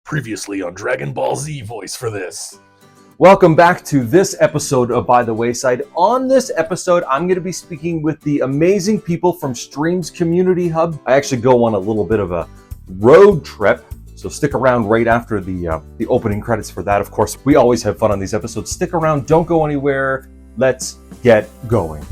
Previously on Dragon Ball Z voice for this. Welcome back to this episode of By the Wayside. On this episode, I'm going to be speaking with the amazing people from Streams Community Hub. I actually go on a little bit of a road trip, so stick around right after the opening credits for that. Of course, we always have fun on these episodes. Stick around, don't go anywhere. Let's get going.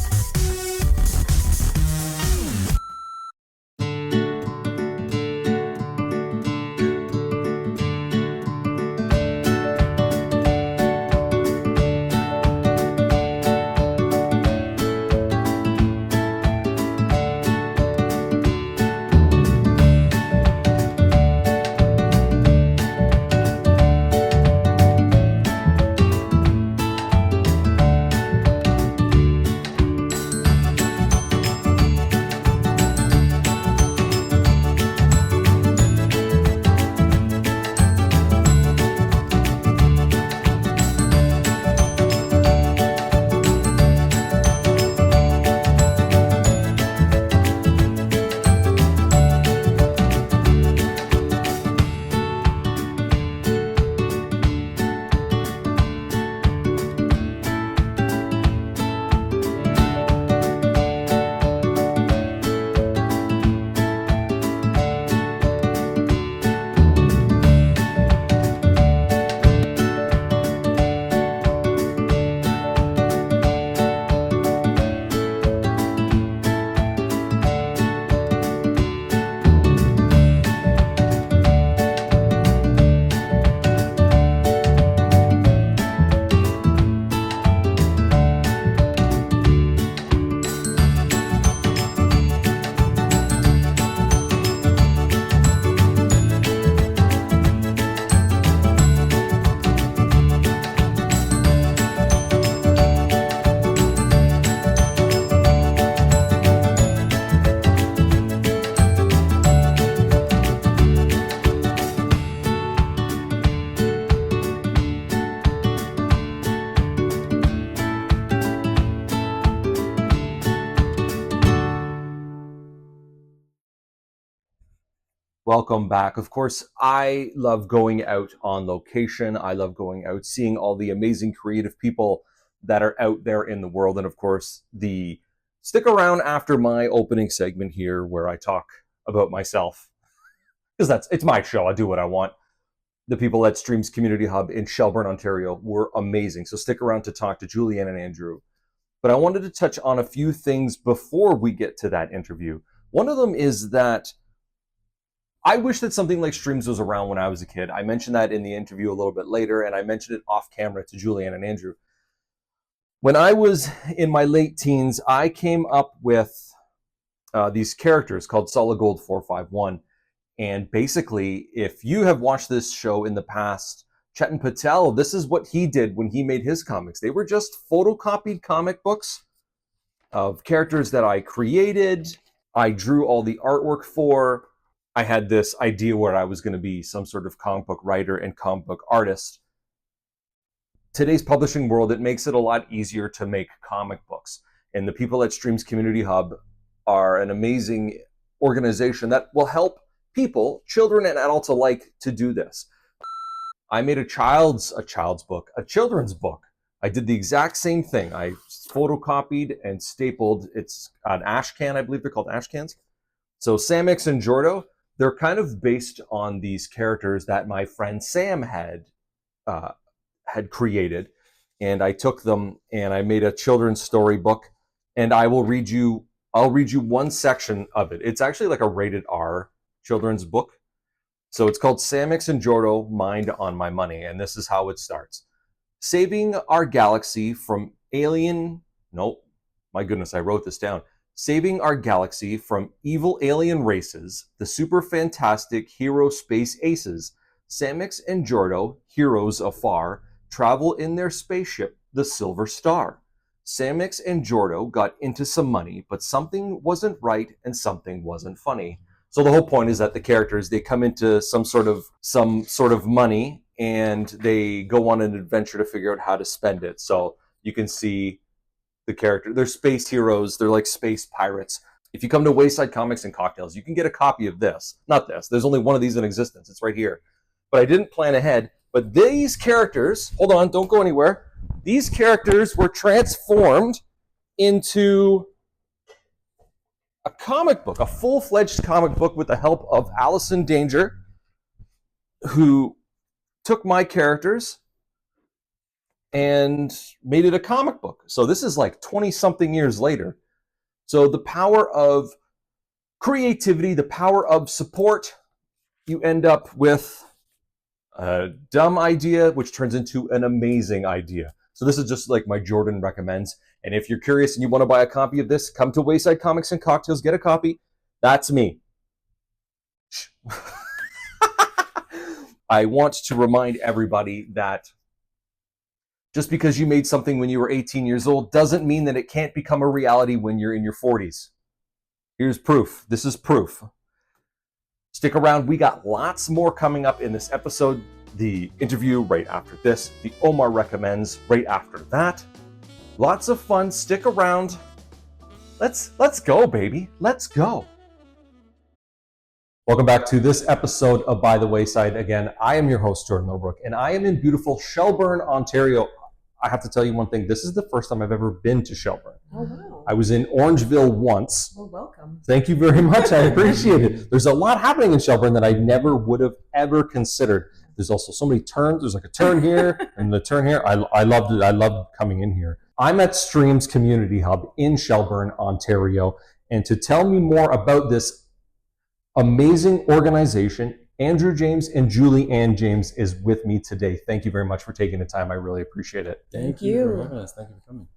Welcome back. Of course, I love going out on location. I love going out, seeing all the amazing creative people that are out there in the world. And of course, stick around after my opening segment here where I talk about myself. Because it's my show. I do what I want. The people at Streams Community Hub in Shelburne, Ontario were amazing. So stick around to talk to Julianne and Andrew. But I wanted to touch on a few things before we get to that interview. One of them is that I wish that something like Streams was around when I was a kid. I mentioned that in the interview a little bit later, and I mentioned it off camera to Julianne and Andrew. When I was in my late teens, I came up with these characters called Solid Gold 451. And basically, if you have watched this show in the past, Chetan Patel, this is what he did when he made his comics. They were just photocopied comic books of characters that I created. I drew all the artwork for. I had this idea where I was going to be some sort of comic book writer and comic book artist. Today's publishing world, it makes it a lot easier to make comic books. And the people at Streams Community Hub are an amazing organization that will help people, children and adults alike, to do this. I made a children's book. I did the exact same thing. I photocopied and stapled. It's an ash can, I believe they're called ash cans. So Samix and Jordo, they're kind of based on these characters that my friend Sam had created, and I took them and I made a children's story book, and I'll read you one section of it. It's actually like a rated R children's book. So it's called Samix and Jordo, Mind on My Money, and this is how it starts. Saving our galaxy from alien... Nope, my goodness, I wrote this down. Saving our galaxy from evil alien races, the super fantastic hero space aces, Samix and Jordo, heroes afar, travel in their spaceship, the Silver Star. Samix and Jordo got into some money, but something wasn't right and something wasn't funny. So the whole point is that the characters, they come into some sort of money and they go on an adventure to figure out how to spend it. So you can see the character. They're space heroes. They're like space pirates. If you come to Wayside Comics and Cocktails, you can get a copy of this. Not this. There's only one of these in existence. It's right here. but I didn't plan ahead. But these characters, hold on, don't go anywhere. These characters were transformed into a comic book, a full-fledged comic book with the help of Allison Danger, who took my characters and made it a comic book. So this is like 20-something years later. So the power of creativity, the power of support, you end up with a dumb idea, which turns into an amazing idea. So this is just like my Jordan recommends. And if you're curious and you want to buy a copy of this, come to Wayside Comics and Cocktails, get a copy. That's me. I want to remind everybody that just because you made something when you were 18 years old doesn't mean that it can't become a reality when you're in your 40s. Here's proof. This is proof. Stick around. We got lots more coming up in this episode. The interview right after this. The Omar recommends right after that. Lots of fun. Stick around. Let's go, baby. Let's go. Welcome back to this episode of By the Wayside. Again, I am your host, Jordan Millbrook, and I am in beautiful Shelburne, Ontario. I have to tell you one thing. This is the first time I've ever been to Shelburne. Oh, wow. I was in Orangeville once. Well, welcome. Thank you very much. I appreciate it. There's a lot happening in Shelburne that I never would have ever considered. There's also so many turns. There's like a turn here and the turn here. I loved it. I loved coming in here. I'm at Streams Community Hub in Shelburne, Ontario. And to tell me more about this amazing organization, Andrew James and Julie Ann James is with me today. Thank you very much for taking the time. I really appreciate it. Thank you for having us. Thank you for coming.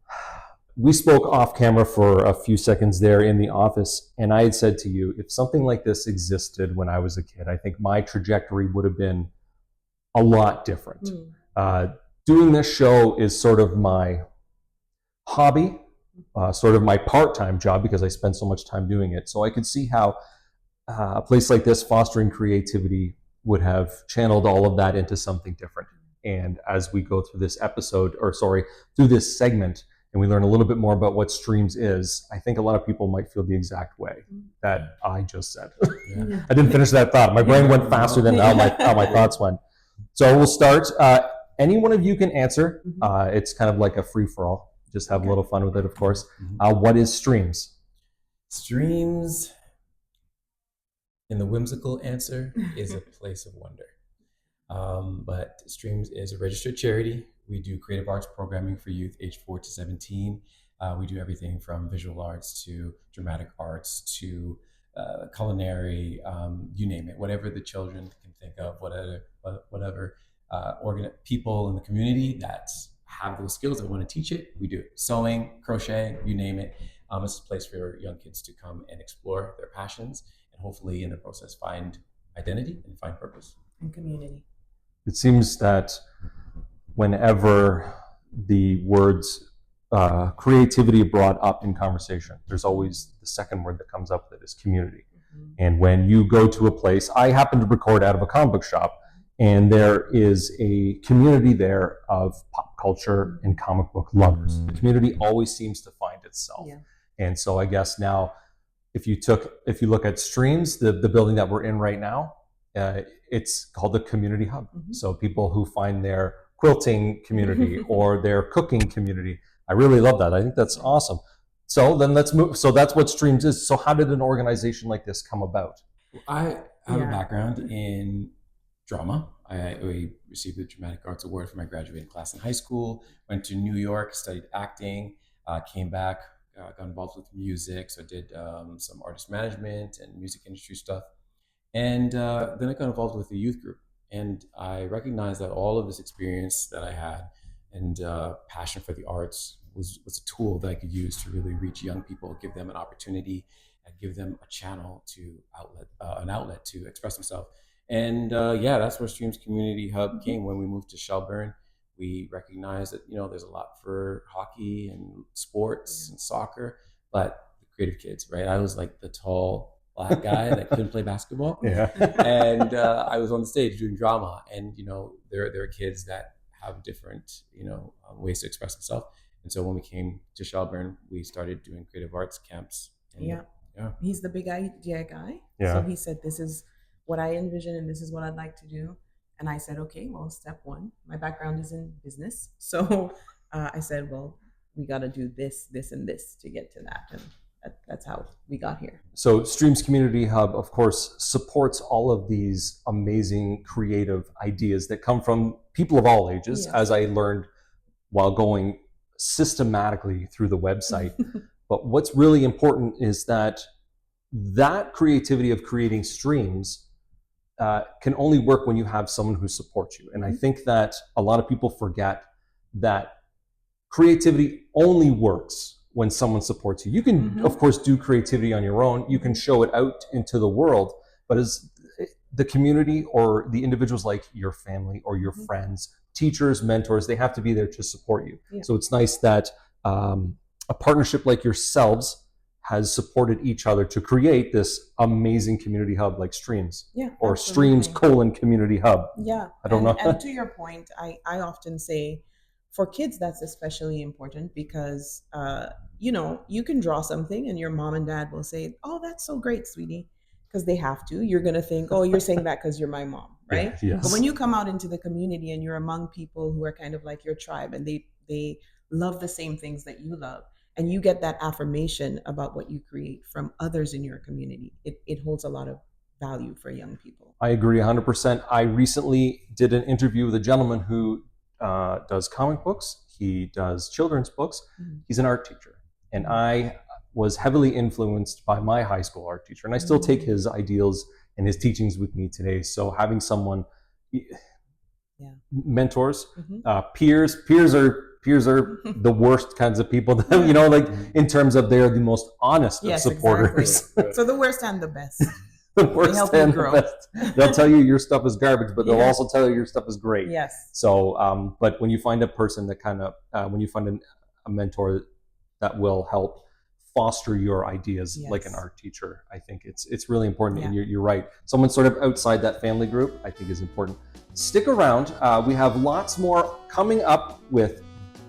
We spoke off camera for a few seconds there in the office, and I had said to you, if something like this existed when I was a kid, I think my trajectory would have been a lot different. Doing this show is sort of my hobby, sort of my part-time job because I spend so much time doing it. So I could see how a place like this, fostering creativity, would have channeled all of that into something different. And as we go through this through this segment, and we learn a little bit more about what Streams is, I think a lot of people might feel the exact way that I just said. Yeah. I didn't finish that thought. My brain went faster than how my thoughts went. So we'll start. Any one of you can answer. It's kind of like a free-for-all. Just have a little fun with it, of course. What is Streams? Streams, in the whimsical answer, is a place of wonder. But Streams is a registered charity. We do creative arts programming for youth aged 4 to 17. We do everything from visual arts to dramatic arts to culinary, you name it, whatever the children can think of, whatever people in the community that have those skills that want to teach it, we do it. Sewing, crochet, you name it. It's a place for young kids to come and explore their passions and hopefully in the process find identity and find purpose. And community. It seems that whenever the words creativity are brought up in conversation, there's always the second word that comes up that is community. And when you go to a place, I happen to record out of a comic book shop, and there is a community there of pop culture and comic book lovers. The community always seems to find itself. Yeah. And so I guess now, if you look at Streams, the building that we're in right now, it's called the Community Hub. So people who find their quilting community or their cooking community. I really love that. I think that's awesome. So then let's move. So that's what Streams is. So how did an organization like this come about? I have a background in drama. I received the Dramatic Arts Award for my graduating class in high school, went to New York, studied acting, came back, got involved with music. So I did some artist management and music industry stuff. And then I got involved with the youth group. And I recognized that all of this experience that I had and passion for the arts was a tool that I could use to really reach young people, give them an opportunity, and give them a channel an outlet to express themselves. And that's where Streams Community Hub came. When we moved to Shelburne, we recognized that there's a lot for hockey and sports and soccer, but the creative kids, right? I was like the tall black guy that couldn't play basketball. Yeah. And I was on the stage doing drama, and there are kids that have different ways to express themselves. And so when we came to Shelburne, we started doing creative arts camps. And, He's the big idea guy. Yeah. So he said, this is what I envision and this is what I'd like to do. And I said, okay, well, step one, my background is in business. So I said, well, we got to do this, this, and this to get to that. And that's how we got here. So Streams Community Hub, of course, supports all of these amazing creative ideas that come from people of all ages, Yes. as I learned while going systematically through the website. But what's really important is that creativity of creating streams can only work when you have someone who supports you. And I think that a lot of people forget that creativity only works when someone supports you. You can, of course, do creativity on your own. You can show it out into the world, but as the community or the individuals like your family or your friends, teachers, mentors, they have to be there to support you. Yeah. So it's nice that a partnership like yourselves has supported each other to create this amazing community hub like Streams, or absolutely. Streams : Community Hub. Yeah. I don't know. And to your point, I often say for kids, that's especially important because, you can draw something and your mom and dad will say, oh, that's so great, sweetie, because they have to. You're going to think, oh, you're saying that because you're my mom, right? Yeah, yes. But when you come out into the community and you're among people who are kind of like your tribe and they love the same things that you love, and you get that affirmation about what you create from others in your community, it holds a lot of value for young people. I agree 100%. I recently did an interview with a gentleman who does comic books. He does children's books. He's an art teacher. And I was heavily influenced by my high school art teacher. And I still take his ideals and his teachings with me today. So having someone, mentors, peers are the worst kinds of people that, in terms of they're the most honest of supporters. Exactly. So the worst and the best. The worst and the best. They'll tell you your stuff is garbage, but they'll also tell you your stuff is great. Yes. So, but when you find a person that when you find a mentor that will help foster your ideas, like an art teacher, I think it's really important. And you're right. Someone sort of outside that family group, I think, is important. Stick around. We have lots more coming up with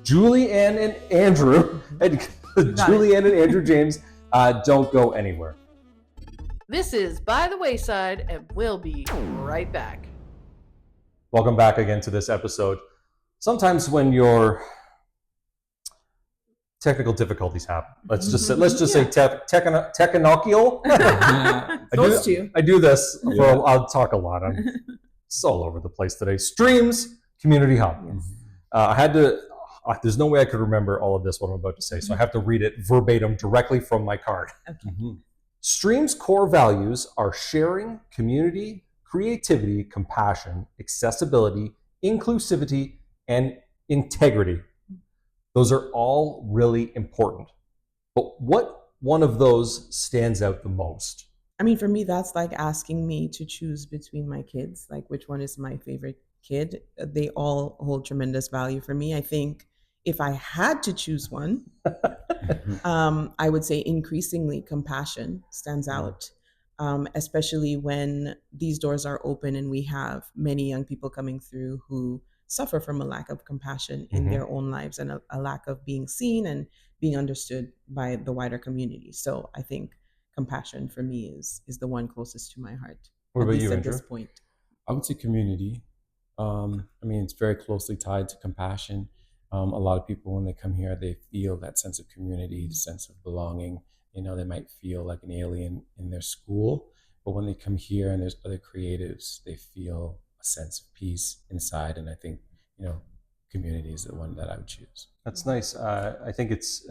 Julie-Ann and Andrew. Julie-Ann and Andrew James. Don't go anywhere. This is By the Wayside, and we'll be right back. Welcome back again to this episode. Sometimes when your technical difficulties happen, let's just say technical. I do this. I'll talk a lot. I'm so all over the place today. Streams Community Hub. I had to. There's no way I could remember all of this, what I'm about to say, so I have to read it verbatim directly from my card. Streams' core values are sharing, community, creativity, compassion, accessibility, inclusivity, and integrity. Those are all really important. But what one of those stands out the most? I mean, for me, that's like asking me to choose between my kids, like which one is my favorite kid. They all hold tremendous value for me. I think if I had to choose one, I would say increasingly compassion stands out, especially when these doors are open and we have many young people coming through who suffer from a lack of compassion in their own lives and a lack of being seen and being understood by the wider community. So I think compassion for me is the one closest to my heart. What about you, at Andrew? this point? I would say community. It's very closely tied to compassion. A lot of people, when they come here, they feel that sense of community, the sense of belonging. They might feel like an alien in their school, but when they come here and there's other creatives, they feel a sense of peace inside. And I think, community is the one that I would choose. That's nice. I think it's,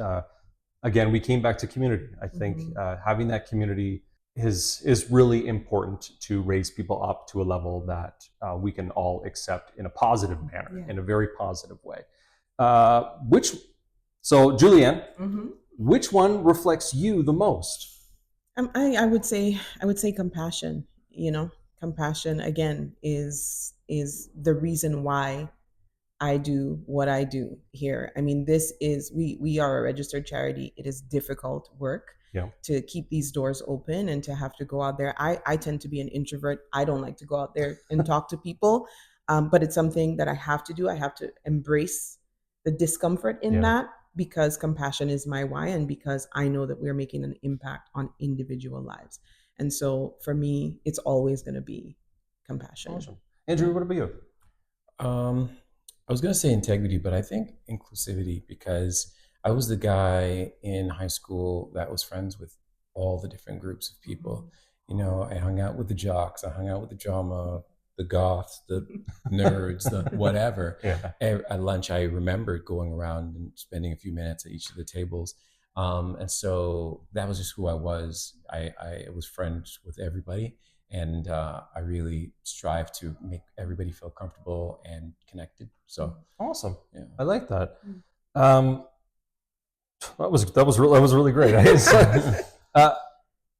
again, we came back to community. I think having that community is really important to raise people up to a level that we can all accept in a positive manner, in a very positive way. So Julie-Ann, which one reflects you the most? I would say compassion. Compassion again is the reason why I do what I do here. I mean, we are a registered charity. It is difficult work to keep these doors open and to have to go out there. I tend to be an introvert. I don't like to go out there and talk to people, but it's something that I have to do. I have to embrace the discomfort in that, because compassion is my why, and because I know that we're making an impact on individual lives. And so for me, it's always going to be compassion. Awesome. Andrew, what about you? I was going to say integrity, but I think inclusivity, because I was the guy in high school that was friends with all the different groups of people. You know, I hung out with the jocks, I hung out with the drama, the goths, the nerds, the whatever. Yeah. At lunch, I remembered going around and spending a few minutes at each of the tables. And so that was just who I was. I was friends with everybody. And I really strive to make everybody feel comfortable and connected. So Awesome. yeah. I like that. That was really great.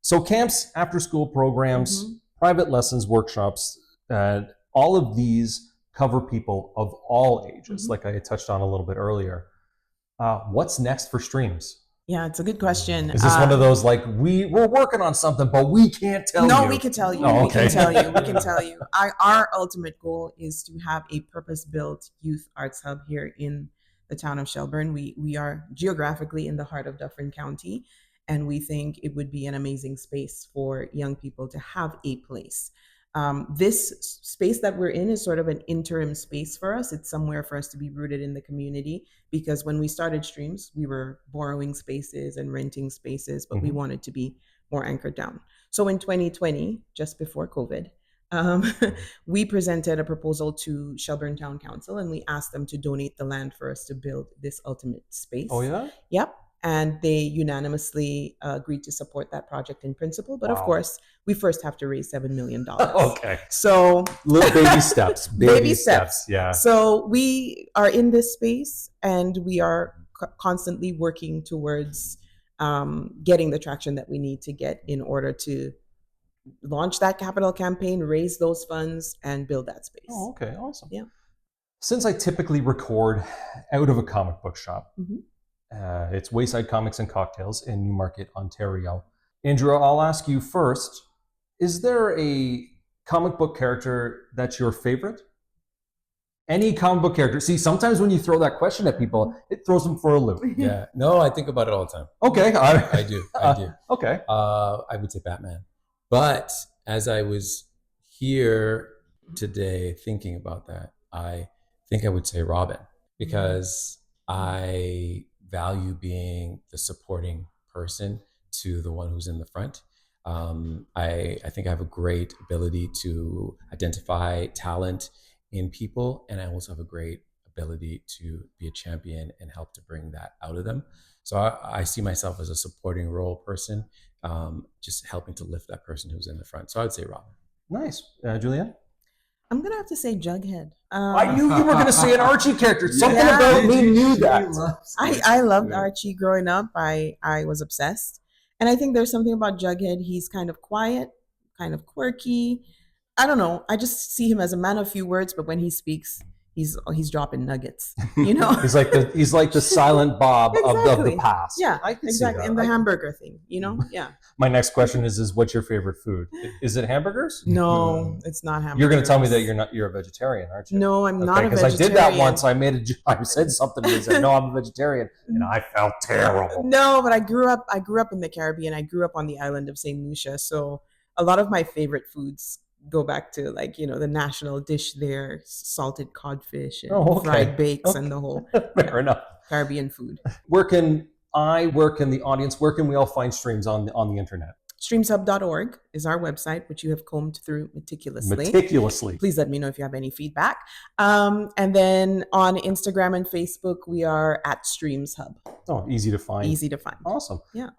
So camps, after school programs, private lessons, workshops, all of these cover people of all ages, like I had touched on a little bit earlier. What's next for Streams? Yeah, it's a good question. Is this one of those like we're working on something, but we can't tell you? No, we can tell you. Oh, We okay. can tell you. We can tell you. Our ultimate goal is to have a purpose-built youth arts hub here in the town of Shelburne. We are geographically in the heart of Dufferin County, and we think it would be an amazing space for young people to have a place. This space that we're in is sort of an interim space for us. It's somewhere for us to be rooted in the community, because when we started Streams, we were borrowing spaces and renting spaces, but we wanted to be more anchored down. So in 2020, just before COVID, we presented a proposal to Shelburne Town Council, and we asked them to donate the land for us to build this ultimate space. Oh yeah. Yep. And they unanimously agreed to support that project in principle. But of Wow. course, we first have to raise $7 million. Okay. So Little baby steps. Baby steps. Yeah. So we are in this space, and we are constantly working towards getting the traction that we need to get in order to launch that capital campaign, raise those funds, and build that space. Oh, okay. Awesome. Yeah. Since I typically record out of a comic book shop, Mhm. It's Wayside Comics and Cocktails in Newmarket, Ontario. Andrew, I'll ask you first, is there a comic book character that's your favorite? Any comic book character? See, sometimes when you throw that question at people, it throws them for a loop. Yeah. No, I think about it all the time. Okay. I do. I do. Okay. I would say Batman. But as I was here today thinking about that, I think I would say Robin, because I value being the supporting person to the one who's in the front. I think I have a great ability to identify talent in people, and I also have a great ability to be a champion and help to bring that out of them. So I see myself as a supporting role person, just helping to lift that person who's in the front. So I would say Robin. Nice. Julianne? I'm going to have to say Jughead. I knew you were going to say an Archie character. Something Yeah. about me knew that. I loved Archie growing up. I was obsessed. And I think there's something about Jughead. He's kind of quiet, kind of quirky. I don't know. I just see him as a man of few words, but when he speaks, he's dropping nuggets. You know? He's like the silent Bob of the Exactly. past. Yeah, I can see exactly. that. And the hamburger thing, you know? Yeah. My next question is what's your favorite food? Is it hamburgers? No, it's not hamburgers. You're going to tell me that you're a vegetarian, aren't you? No, I'm not a Because vegetarian. I did that once. I said something and he said, "No, I'm a vegetarian," and I felt terrible. No, but I grew up in the Caribbean. I grew up on the island of St. Lucia. So a lot of my favorite foods go back to, like, you know, the national dish there, salted codfish and Oh, okay. fried bakes Okay. and the whole Fair enough. Caribbean food. Where can the audience? Where can we all find Streams on the internet? Streamshub.org is our website, which you have combed through meticulously. Meticulously. Please let me know if you have any feedback. And then on Instagram and Facebook, we are at Streams Hub. Oh, easy to find. Easy to find. Awesome. Yeah.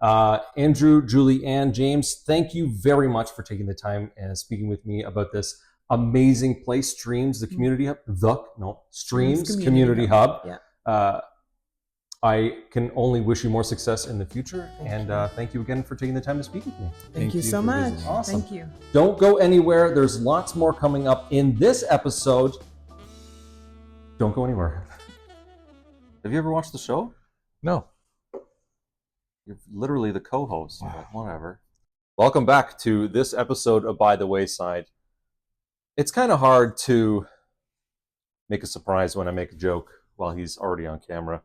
Andrew, Julie, and James, thank you very much for taking the time and speaking with me about this amazing place, Streams, the community hub. Streams Community Hub. Yeah. I can only wish you more success in the future. And thank you again for taking the time to speak with me. Thank you you so for much. visiting. Awesome. Thank you. Don't go anywhere. There's lots more coming up in this episode. Don't go anywhere. Have you ever watched the show? No. You're literally the co-host, but whatever. Welcome back to this episode of By the Wayside. It's kind of hard to make a surprise when I make a joke while he's already on camera.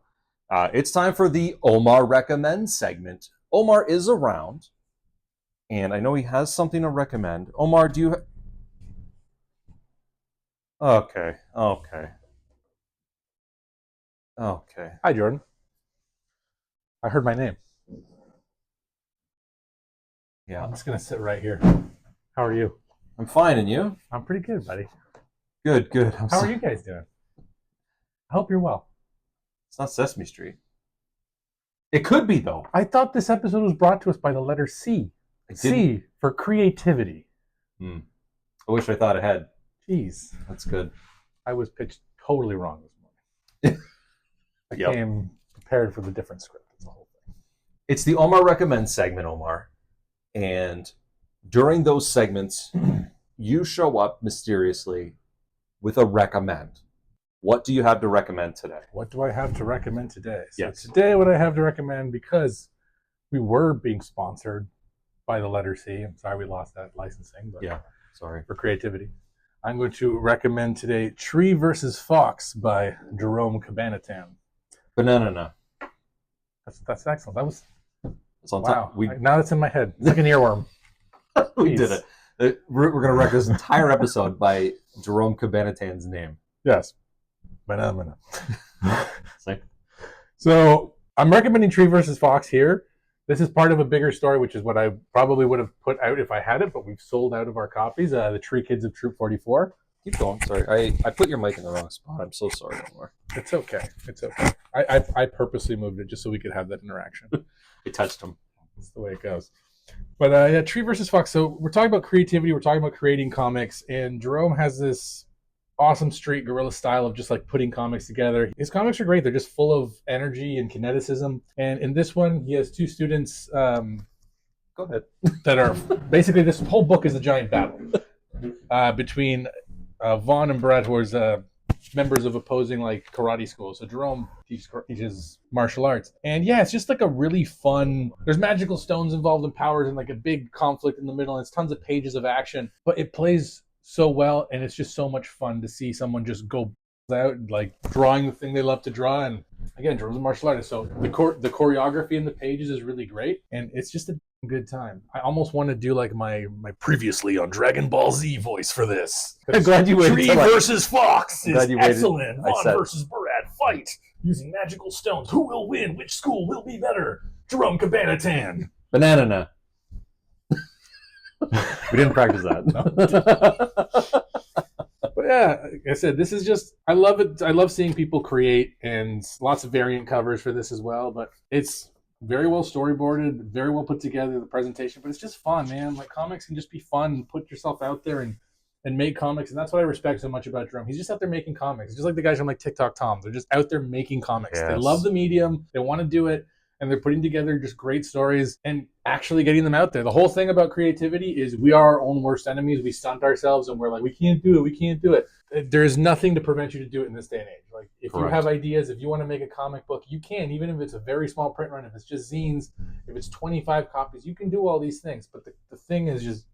It's time for the Omar Recommends segment. Omar is around, and I know he has something to recommend. Omar, do you... Okay. Hi, Jordan. I heard my name. Yeah. I'm just going to sit right here. How are you? I'm fine, and you? I'm pretty good, buddy. Good. How are you guys doing? I hope you're well. It's not Sesame Street. It could be, though. I thought this episode was brought to us by the letter C. I didn't- C for creativity. I wish I thought it had. Jeez. That's good. I was pitched totally wrong this morning. I Yep. came prepared for the different script. It's the whole thing. It's the Omar Recommends segment, Omar. And during those segments, you show up mysteriously with a recommend. What do you have to recommend today? What do I have to recommend today? So Yes. today what I have to recommend, because we were being sponsored by the letter C. I'm sorry we lost that licensing, but Yeah. Sorry. for creativity. I'm going to recommend today Tree vs. Fox by Jerome Cabanatan. Banana. That's excellent. That was It's on wow. top. Now it's in my head. It's like an earworm. We did Jeez. it. We're going to wreck this entire episode by Jerome Cabanatan's name. Yes. Banana. See? So I'm recommending Tree vs. Fox here. This is part of a bigger story, which is what I probably would have put out if I had it, but we've sold out of our copies. The Tree Kids of Troop 44. Keep going. Sorry. I put your mic in the wrong spot. I'm so sorry, Omar. It's okay. It's okay. I purposely moved it just so we could have that interaction. I touched him. That's the way it goes. But yeah, Tree vs. Fox. So we're talking about creativity. We're talking about creating comics. And Jerome has this awesome street guerrilla style of just like putting comics together. His comics are great. They're just full of energy and kineticism. And in this one, he has two students Go ahead. that are basically, this whole book is a giant battle between Vaughn and Brett, who is members of opposing like karate schools. So Jerome teaches martial arts, and yeah, it's just like a really fun. There's magical stones involved and powers, and like a big conflict in the middle. And it's tons of pages of action, but it plays so well, and it's just so much fun to see someone just go out and like drawing the thing they love to draw. And again, Jerome's a martial artist, so the choreography in the pages is really great, and it's just a good time. I almost want to do like my Previously on Dragon Ball Z voice for this. I'm glad you waited Tree till I- versus Fox I'm is glad you waited. excellent. I Vaughn said- versus Barad fight using magical stones. Who will win? Which school will be better? Jerome Cabanatan. Banana. We didn't practice that. But yeah, like I said, this is just, I love it. I love seeing people create, and lots of variant covers for this as well. But it's very well storyboarded, very well put together, the presentation. But it's just fun, man. Like comics can just be fun. Put yourself out there and make comics. And that's what I respect so much about Jerome. He's just out there making comics. It's just like the guys from like TikTok Tom. They're just out there making comics. They Yes. love the medium. They want to do it. And they're putting together just great stories and actually getting them out there. The whole thing about creativity is we are our own worst enemies. We stunt ourselves and we're like, we can't do it. We can't do it. There is nothing to prevent you to do it in this day and age. Like if you Correct. have ideas, if you want to make a comic book, you can, even if it's a very small print run, if it's just zines, if it's 25 copies, you can do all these things. But the thing is just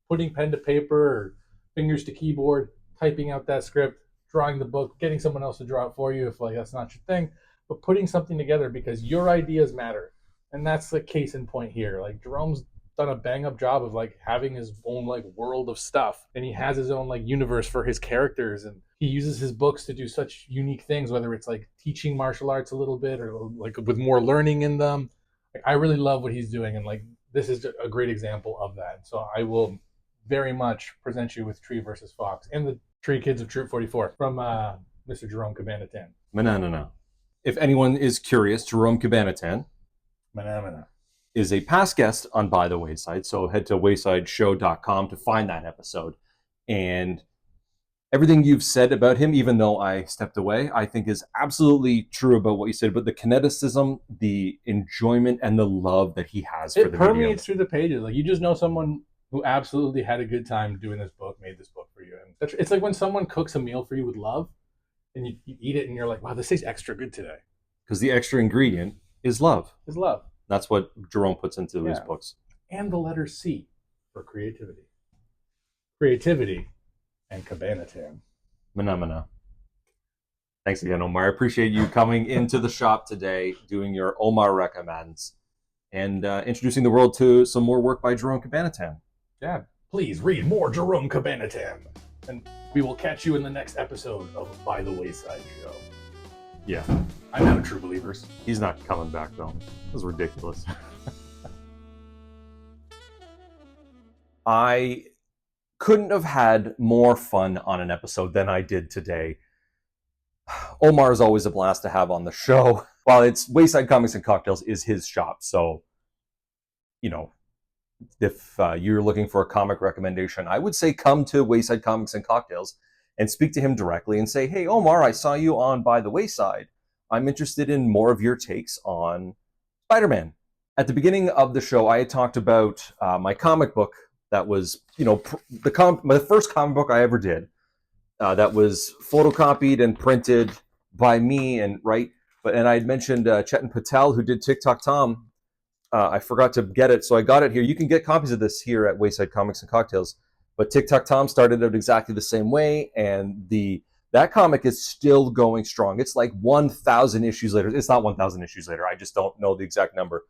putting pen to paper or fingers to keyboard, typing out that script, drawing the book, getting someone else to draw it for you if like that's not your thing. But putting something together because your ideas matter. And that's the case in point here. Like Jerome's done a bang up job of like having his own like world of stuff, and he has his own like universe for his characters, and he uses his books to do such unique things, whether it's like teaching martial arts a little bit or like with more learning in them. Like I really love what he's doing, and like this is a great example of that. So I will very much present you with Tree versus Fox and the Tree Kids of Troop 44 from Mr. Jerome Cabanatan. Banana. If anyone is curious, Jerome Cabanatan Manamana. is a past guest on By the Wayside, so head to waysideshow.com to find that episode. And everything you've said about him, even though I stepped away, I think is absolutely true about what you said, but the kineticism, the enjoyment, and the love that he has for It the medium. permeates through the pages. Like you just know someone who absolutely had a good time doing this book, made this book for you. And it's like when someone cooks a meal for you with love, and you eat it, and you're like, "Wow, this tastes extra good today." Because the extra ingredient is love. It's love, That's what Jerome puts into his Yeah. books. and the letter C for creativity. Creativity and Cabanatan. Manamana. Thanks again, Omar. I appreciate you coming into the shop today, doing your Omar recommends, and introducing the world to some more work by Jerome Cabanatan. Yeah, Please read more Jerome Cabanatan. And we will catch you in the next episode of By the Wayside Show. Yeah, I'm out, true believers. he's not coming back though. This is ridiculous. I couldn't have had more fun on an episode than I did today. Omar is always a blast to have on the show. While it's Wayside Comics and Cocktails is his shop, so you know, if you're looking for a comic recommendation, I would say come to Wayside Comics and Cocktails and speak to him directly and say, "Hey, Omar, I saw you on By the Wayside. I'm interested in more of your takes on Spider-Man." At the beginning of the show, I had talked about my comic book that was, you know, the first comic book I ever did that was photocopied and printed by me and and I had mentioned Chetan Patel, who did TikTok Tom. I forgot to get it, so I got it here. You can get copies of this here at Wayside Comics and Cocktails. But TikTok Tom started out exactly the same way, and that comic is still going strong. It's like 1,000 issues later. It's not 1,000 issues later. I just don't know the exact number.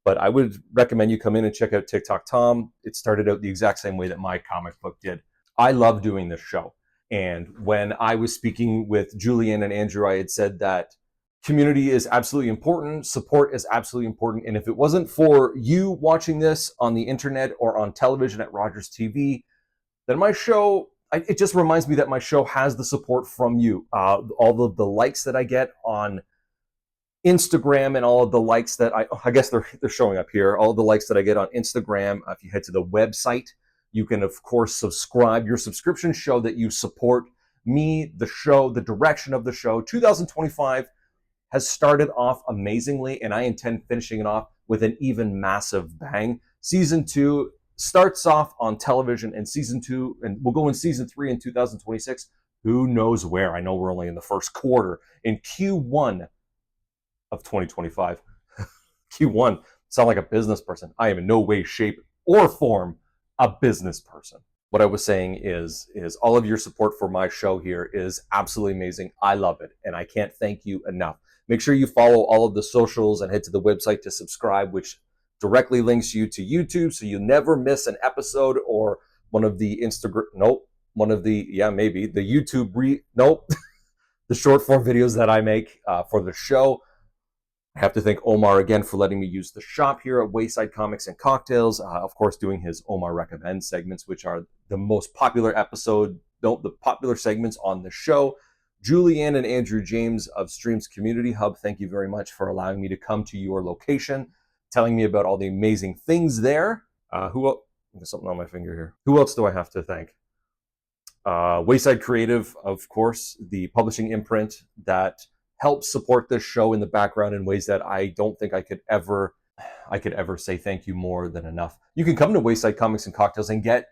But I would recommend you come in and check out TikTok Tom. It started out the exact same way that my comic book did. I love doing this show. And when I was speaking with Julianne and Andrew, I had said that community is absolutely important. Support is absolutely important. And if it wasn't for you watching this on the internet or on television at Rogers TV, then my show, it just reminds me that my show has the support from you. All of the likes that I get on Instagram and all of the likes that I guess they're showing up here. All of the likes that I get on Instagram. If you head to the website, you can, of course, subscribe. Your subscriptions show that you support me, the show, the direction of the show. 2025 has started off amazingly, and I intend finishing it off with an even massive bang. Season 2 starts off on television, and Season 2, and we'll go in Season 3 in 2026. Who knows where? I know we're only in the first quarter. In Q1 of 2025. Q1, sound like a business person. I am in no way, shape, or form a business person. What I was saying is all of your support for my show here is absolutely amazing. I love it, and I can't thank you enough. Make sure you follow all of the socials and head to the website to subscribe, which directly links you to YouTube, so you never miss an episode or one of the YouTube the short form videos that I make for the show. I have to thank Omar again for letting me use the shop here at Wayside Comics and Cocktails. Of course, doing his Omar Recommend segments, which are the most popular the popular segments on the show. Julianne and Andrew James of Streams Community Hub, thank you very much for allowing me to come to your location, telling me about all the amazing things there. Who else? There's something on my finger here. Who else do I have to thank? Wayside Creative, of course, the publishing imprint that helps support this show in the background in ways that I don't think I could ever say thank you more than enough. You can come to Wayside Comics and Cocktails and get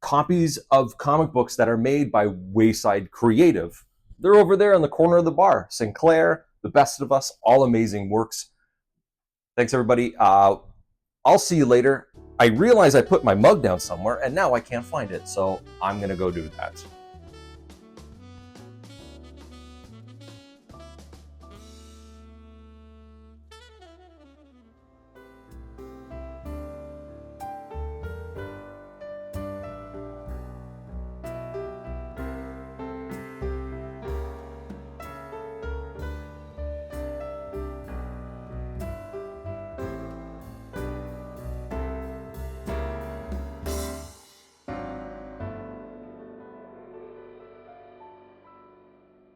copies of comic books that are made by Wayside Creative. They're over there in the corner of the bar. Sinclair, The Best of Us, all amazing works. Thanks, everybody. I'll see you later. I realize I put my mug down somewhere, and now I can't find it, so I'm going to go do that.